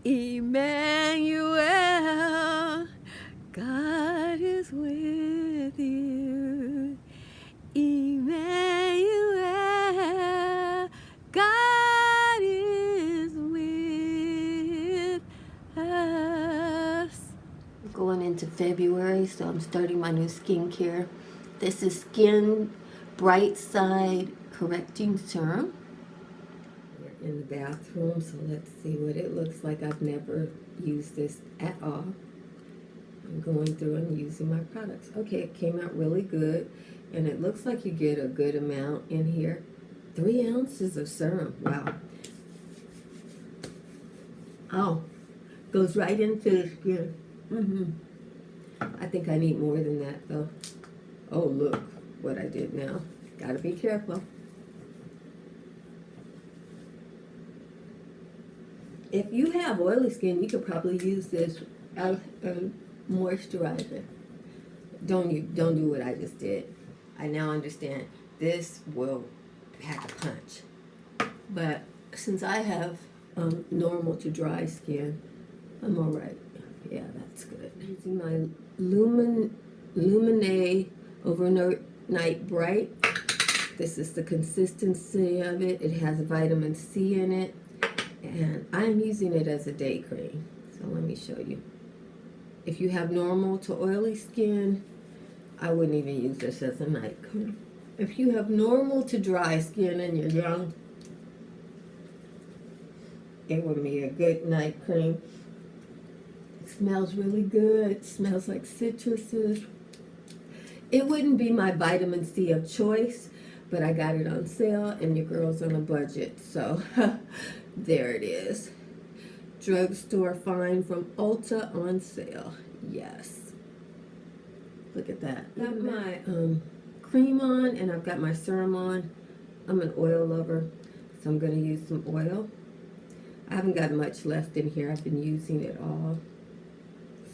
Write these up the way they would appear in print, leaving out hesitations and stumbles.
Emmanuel, God is with you. Emmanuel, God is with us. Going into February, so I'm starting my new skincare. This is Skin Bright Side Correcting Serum. We're in the bathroom, so let's see what it looks like. I've never used this at all. I'm going through and using my products. Okay, it came out really good, and it looks like you get a good amount in here. 3 ounces of serum. Wow. Oh, goes right into the skin. I think I need more than that, though. Oh, look what I did now. Gotta be careful. If you have oily skin, you could probably use this moisturizer. Don't do what I just did. I now understand this will pack a punch. But since I have normal to dry skin, I'm all right. Yeah, that's good. Using my Lumine Overnight Bright. This is the consistency of it. It has vitamin C in it. And I'm using it as a day cream. So let me show you. If you have normal to oily skin, I wouldn't even use this as a night cream. If you have normal to dry skin and you're young, it would be a good night cream. It smells really good. It smells like citruses. It wouldn't be my vitamin C of choice, but I got it on sale and your girl's on a budget. So there it is. Drugstore find from Ulta on sale. Yes. Look at that. Got my cream on and I've got my serum on. I'm an oil lover, so I'm going to use some oil. I haven't got much left in here. I've been using it all.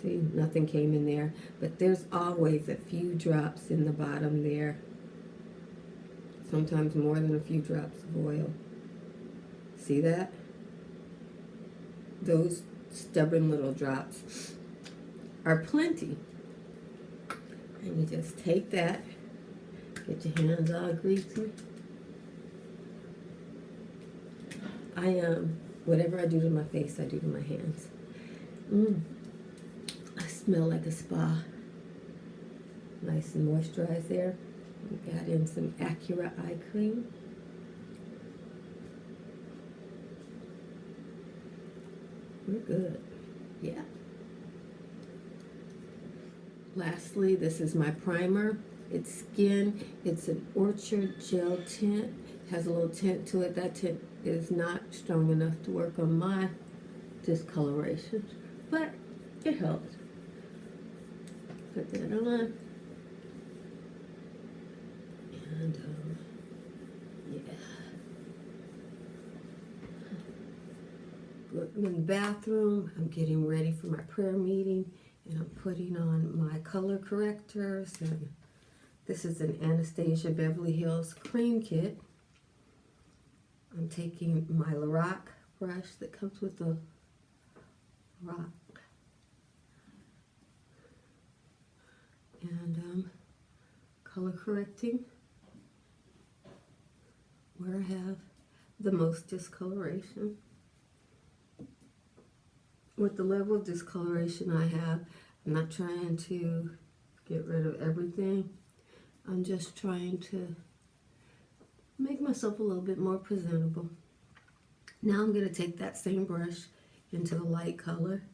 See, nothing came in there. But there's always a few drops in the bottom there. Sometimes more than a few drops of oil. See that? Those stubborn little drops are plenty. And you just take that, get your hands all greasy. Whatever I do to my face, I do to my hands. I smell like a spa. Nice and moisturized there. We got in some Acura eye cream. We're good. Yeah. Lastly, this is my primer. It's Skin. It's an Orchard Gel tint. It has a little tint to it. That tint is not strong enough to work on my discoloration, but it helps. Put that on. And, yeah. I'm in the bathroom. I'm getting ready for my prayer meeting. And I'm putting on my color correctors. And this is an Anastasia Beverly Hills cream kit. I'm taking my Lorac brush that comes with the rock. And color correcting where I have the most discoloration. With the level of discoloration I have, I'm not trying to get rid of everything. I'm just trying to make myself a little bit more presentable. Now I'm going to take that same brush into the light color,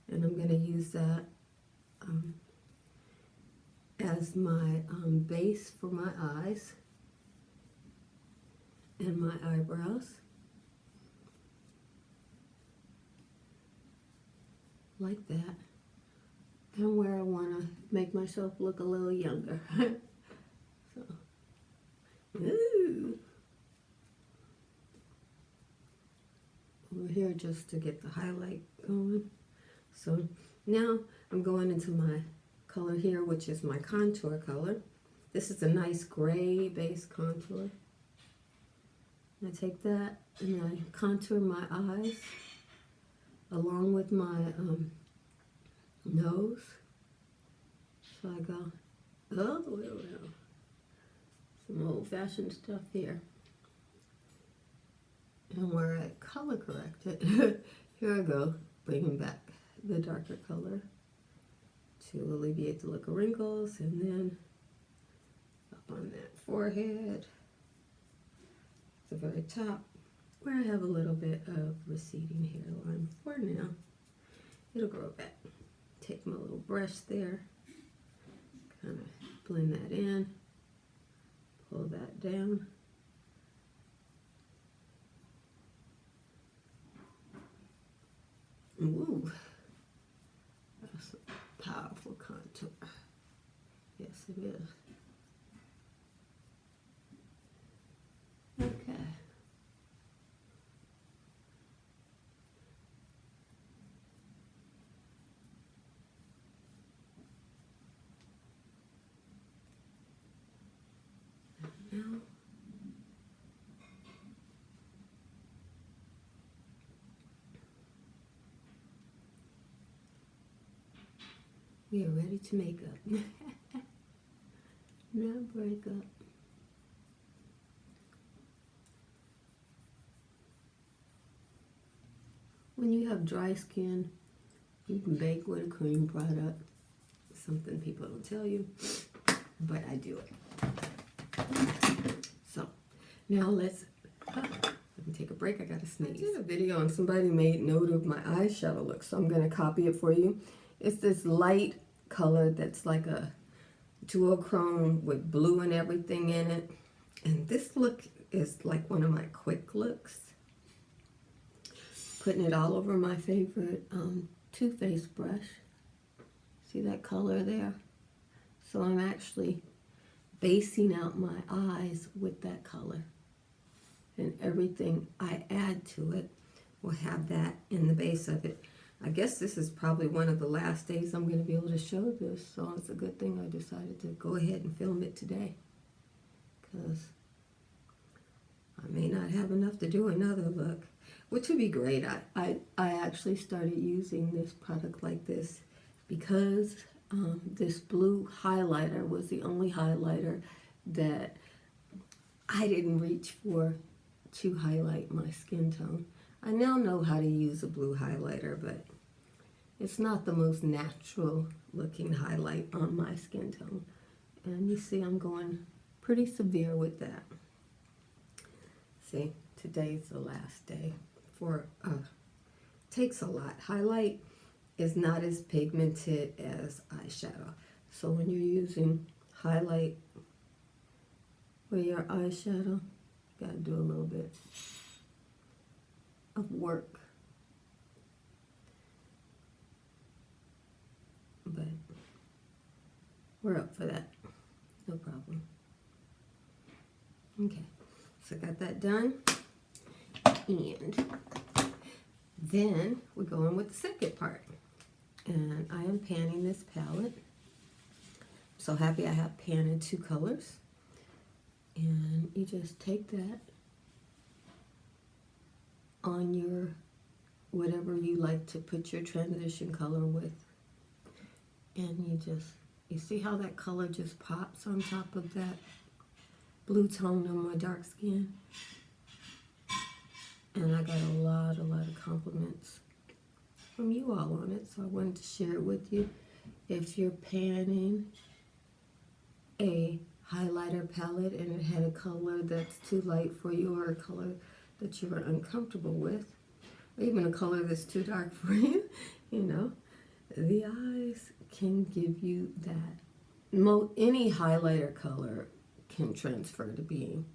and I'm going to use that as my base for my eyes and my eyebrows. Like that. And where I want to make myself look a little younger. So, ooh. Over here just to get the highlight going. So now I'm going into my color here, which is my contour color. This is a nice gray base contour. I take that and I contour my eyes along with my nose. So I go all the way around. Some old-fashioned stuff here. And where I color correct it, here I go, bringing back the darker color to alleviate the look of wrinkles, and then up on that forehead, the very top, where I have a little bit of receding hairline for now. It'll grow back. Take my little brush there, kind of blend that in, pull that down. Ooh, that's a powerful contour. Yes, it is. Okay. Now, we are ready to make up. Now break up. When you have dry skin, you can bake with a cream product. Something people don't tell you, but I do it. So now let me take a break. I gotta sneeze. I did a video and somebody made note of my eyeshadow look, so I'm gonna copy it for you. It's this light color that's like a duochrome with blue and everything in it. And this look is like one of my quick looks. Putting it all over my favorite Too Faced brush. See that color there? So I'm actually basing out my eyes with that color. And everything I add to it will have that in the base of it. I guess this is probably one of the last days I'm going to be able to show this, so it's a good thing I decided to go ahead and film it today, because I may not have enough to do another look, which would be great. I actually started using this product like this because this blue highlighter was the only highlighter that I didn't reach for to highlight my skin tone. I now know how to use a blue highlighter, but it's not the most natural looking highlight on my skin tone. And you see I'm going pretty severe with that. See, today's the last day for, takes a lot. Highlight is not as pigmented as eyeshadow. So when you're using highlight with your eyeshadow, you gotta do a little bit of work. But we're up for that. No problem. Okay, so I got that done. And then we're going with the second part. And I am panning this palette. I'm so happy I have pan in 2 colors. And you just take that on your, whatever you like to put your transition color with. And you see how that color just pops on top of that blue tone on my dark skin? And I got a lot of compliments from you all on it, so I wanted to share it with you. If you're panning a highlighter palette and it had a color that's too light for you, or a color that you're uncomfortable with, or even a color that's too dark for you, you know, the eyes can give you that. Any highlighter color can transfer to being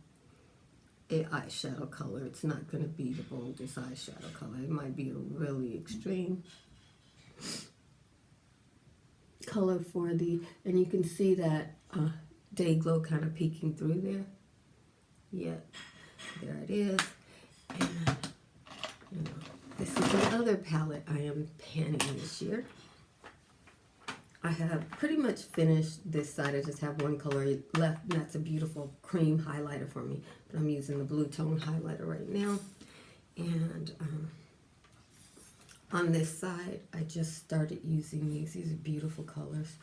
a eyeshadow color. It's not going to be the boldest eyeshadow color. It might be a really extreme color for the, and you can see that day glow kind of peeking through there. Yeah, there it is. And you know, this is the other palette I am panning this year. I have pretty much finished this side. I just have one color left, and that's a beautiful cream highlighter for me. But I'm using the blue tone highlighter right now. And On this side, I just started using these. These are beautiful colors,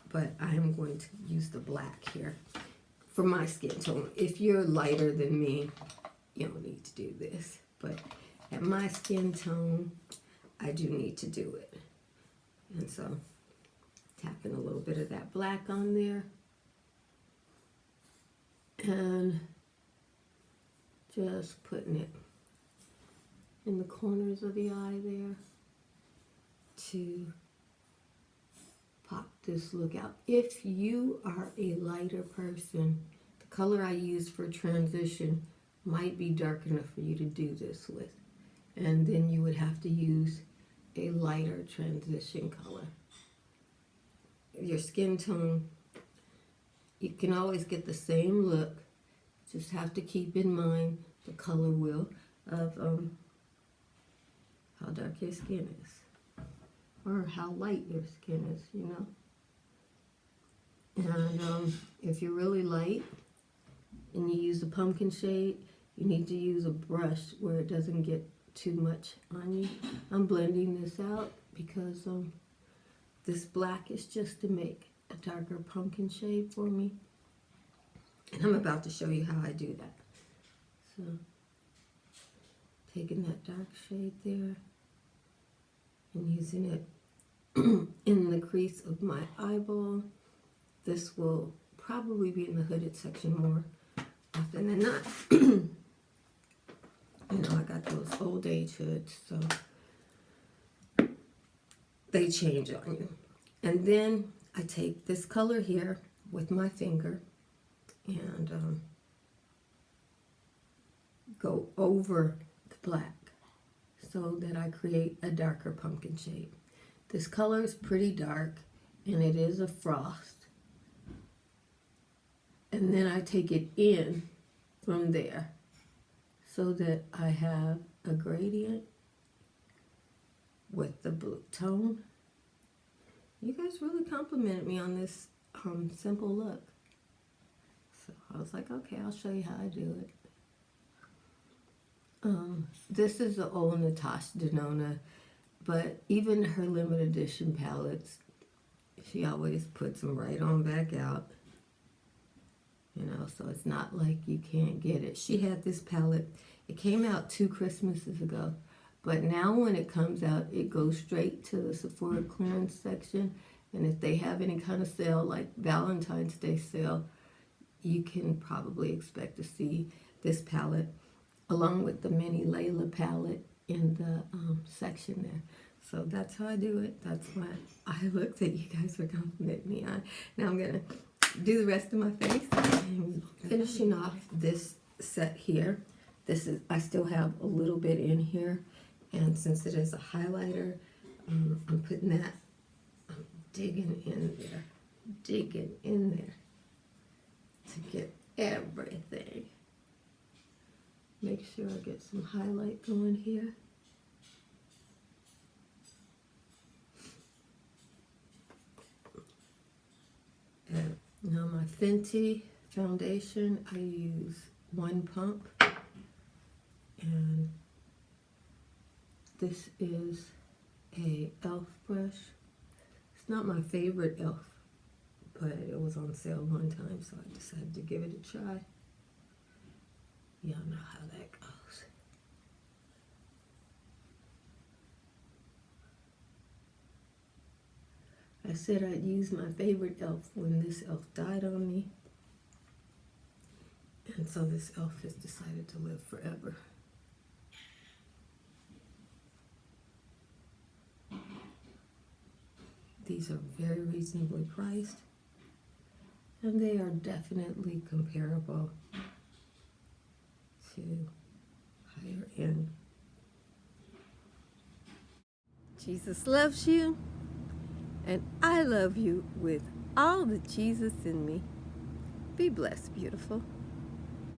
but I'm going to use the black here for my skin tone. If you're lighter than me, you don't need to do this, but at my skin tone, I do need to do it. And so, tapping a little bit of that black on there, and just putting it in the corners of the eye there to pop this look out. If you are a lighter person, the color I use for transition might be dark enough for you to do this with. And then you would have to use a lighter transition color. Your skin tone, you can always get the same look. Just have to keep in mind the color wheel of how dark your skin is, or how light your skin is, you know. And if you're really light and you use a pumpkin shade, you need to use a brush where it doesn't get too much on you. I'm blending this out because this black is just to make a darker pumpkin shade for me. And I'm about to show you how I do that. So, taking that dark shade there and using it in the crease of my eyeball. This will probably be in the hooded section more often than not. You know, I got those old age hoods, so they change on you. And then I take this color here with my finger and go over the black so that I create a darker pumpkin shade. This color is pretty dark and it is a frost. And then I take it in from there so that I have a gradient with the blue tone. You guys really complimented me on this simple look. So I was like, okay, I'll show you how I do it. This is the old Natasha Denona, but even her limited edition palettes, she always puts them right on back out. You know, so it's not like you can't get it. She had this palette. It came out 2 Christmases ago. But now when it comes out, it goes straight to the Sephora clearance section. And if they have any kind of sale, like Valentine's Day sale, you can probably expect to see this palette along with the mini Layla palette in the section there. So that's how I do it. That's what I look that you guys are complimenting me on. Now I'm going to do the rest of my face. I'm finishing off this set here. This is, I still have a little bit in here. And since it is a highlighter, I'm putting that, I'm digging in there to get everything. Make sure I get some highlight going here. And now my Fenty foundation, I use 1 pump. And this is a e.l.f. brush. It's not my favorite e.l.f., but it was on sale one time, so I decided to give it a try. Y'all know how that goes. I said I'd use my favorite e.l.f. when this e.l.f. died on me. And so this e.l.f. has decided to live forever. These are very reasonably priced, and they are definitely comparable to higher end. Jesus loves you, and I love you with all the Jesus in me. Be blessed, beautiful.